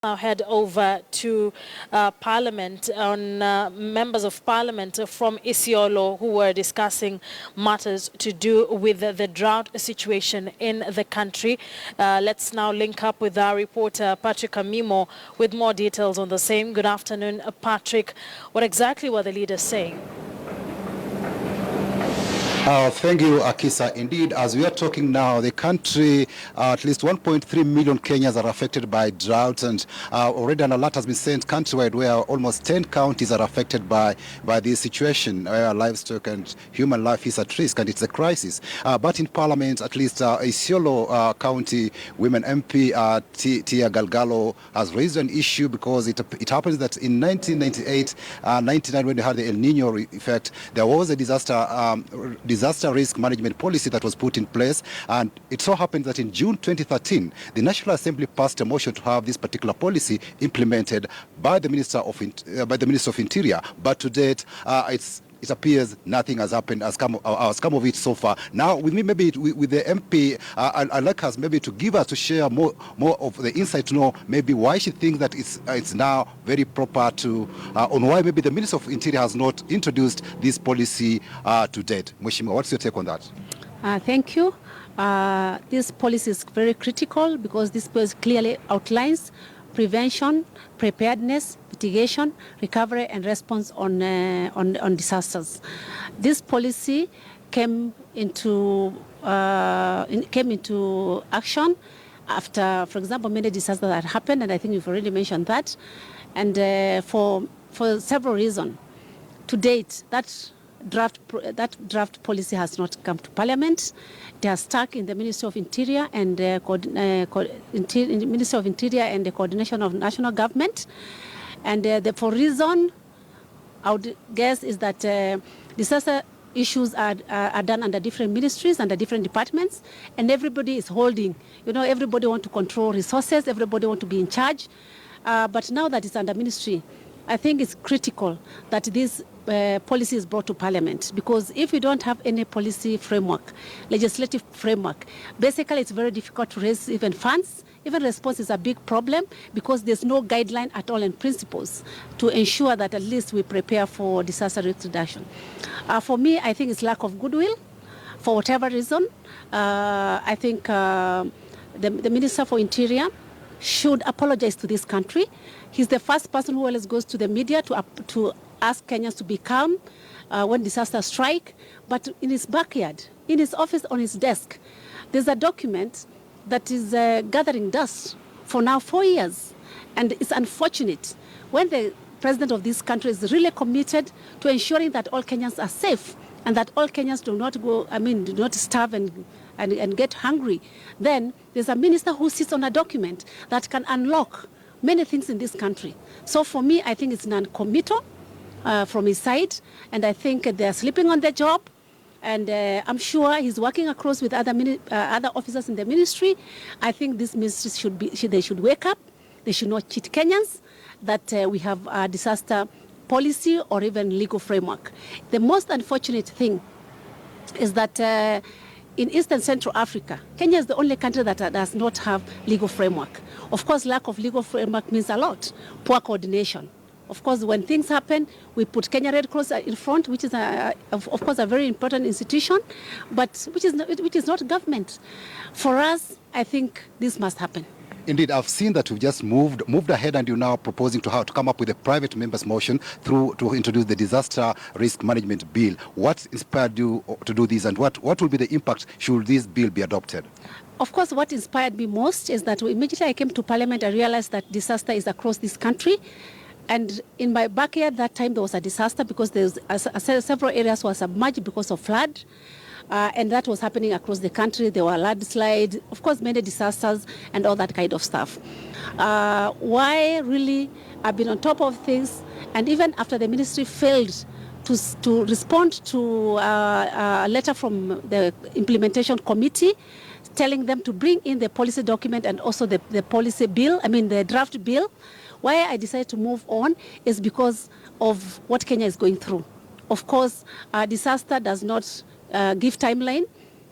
Now head over to Parliament on members of Parliament from Isiolo who were discussing matters to do with the drought situation in the country. Let's now link up with our reporter Patrick Amimo with more details on the same. Good afternoon, Patrick. What exactly were the leaders saying? Thank you, Akisa. Indeed, as we are talking now, the country, at least 1.3 million Kenyans are affected by drought, and already an alert has been sent countrywide where almost 10 counties are affected by this situation, where livestock and human life is at risk, and it's a crisis. But in Parliament, at least Isiolo County Women MP Tia Galgalo has raised an issue because it happens that in 1998, 99, when we had the El Nino effect, there was a disaster risk management policy that was put in place, and it so happened that in June 2013 the National Assembly passed a motion to have this particular policy implemented by the Minister of Interior, but to date it appears nothing has happened, has come of it so far. Now, with me, maybe with the MP, I'd like us maybe to give us to share more of the insight to know maybe why she thinks that it's now very proper to on why maybe the Minister of Interior has not introduced this policy to date. Mheshimiwa, what's your take on that? Thank you. This policy is very critical because this policy clearly outlines prevention, preparedness, mitigation, recovery, and response on disasters. This policy came into action after, for example, many disasters that happened, and I think you've already mentioned that. And for several reasons, to date, that draft policy has not come to Parliament. They are stuck in the Ministry of Interior and Ministry of Interior and the Coordination of National Government. And for reason, I would guess, is that disaster issues are done under different ministries, under different departments, and everybody is holding. Everybody want to control resources, everybody want to be in charge. But now that it's under ministry, I think it's critical that this policy is brought to Parliament, because if you don't have any policy framework, legislative framework, basically it's very difficult to raise even funds. Even response is a big problem because there's no guideline at all and principles to ensure that at least we prepare for disaster risk reduction. For me, I think it's lack of goodwill. For whatever reason, I think the Minister for Interior should apologize to this country. He's the first person who always goes to the media to ask Kenyans to be calm when disasters strike. But in his backyard, in his office, on his desk, there's a document that is gathering dust for now 4 years. And it's unfortunate when the president of this country is really committed to ensuring that all Kenyans are safe and that all Kenyans do not starve and get hungry. Then there's a minister who sits on a document that can unlock many things in this country. So for me, I think it's non-committal from his side, and I think they're sleeping on their job. And I'm sure he's working across with other officers in the ministry. I think this ministry they should wake up. They should not cheat Kenyans that we have a disaster policy or even legal framework. The most unfortunate thing is that in Eastern Central Africa, Kenya is the only country that does not have legal framework. Of course, lack of legal framework means a lot. Poor coordination. Of course, when things happen, we put Kenya Red Cross in front, which is, of course, a very important institution, but which is not government. For us, I think this must happen. Indeed, I've seen that you've just moved ahead, and you're now proposing to come up with a private member's motion to introduce the disaster risk management bill. What inspired you to do this, and what will be the impact should this bill be adopted? Of course, what inspired me most is that immediately I came to Parliament, I realized that disaster is across this country. And in my backyard that time, there was a disaster because several areas were submerged because of flood. And that was happening across the country. There were landslides, of course, many disasters and all that kind of stuff. Why really I've been on top of things, and even after the ministry failed to respond to a letter from the implementation committee telling them to bring in the policy document and also the policy bill, the draft bill. Why I decided to move on is because of what Kenya is going through. Of course, disaster does not give timeline.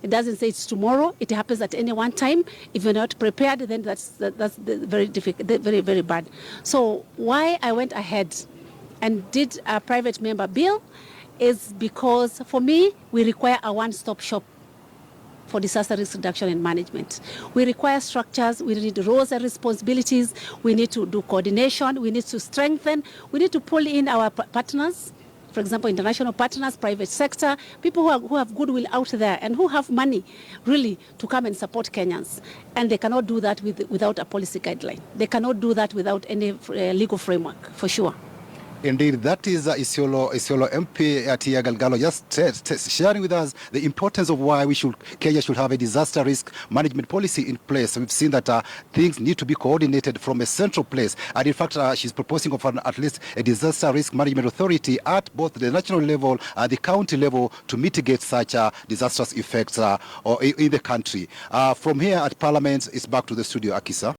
It doesn't say it's tomorrow. It happens at any one time. If you're not prepared, then that's very difficult, very, very bad. So why I went ahead and did a private member bill is because, for me, we require a one-stop shop for disaster risk reduction and management. We require structures, we need roles and responsibilities, we need to do coordination, we need to strengthen, we need to pull in our partners, for example, international partners, private sector, people who have goodwill out there and who have money really to come and support Kenyans. And they cannot do that without a policy guideline. They cannot do that without any legal framework, for sure. Indeed, that is Isiolo MP Tia Galgalo just sharing with us the importance of why Kenya should have a disaster risk management policy in place. We've seen that things need to be coordinated from a central place. And in fact, she's proposing of at least a disaster risk management authority at both the national level and the county level to mitigate such disastrous effects in the country. From here at Parliament, it's back to the studio, Akisa.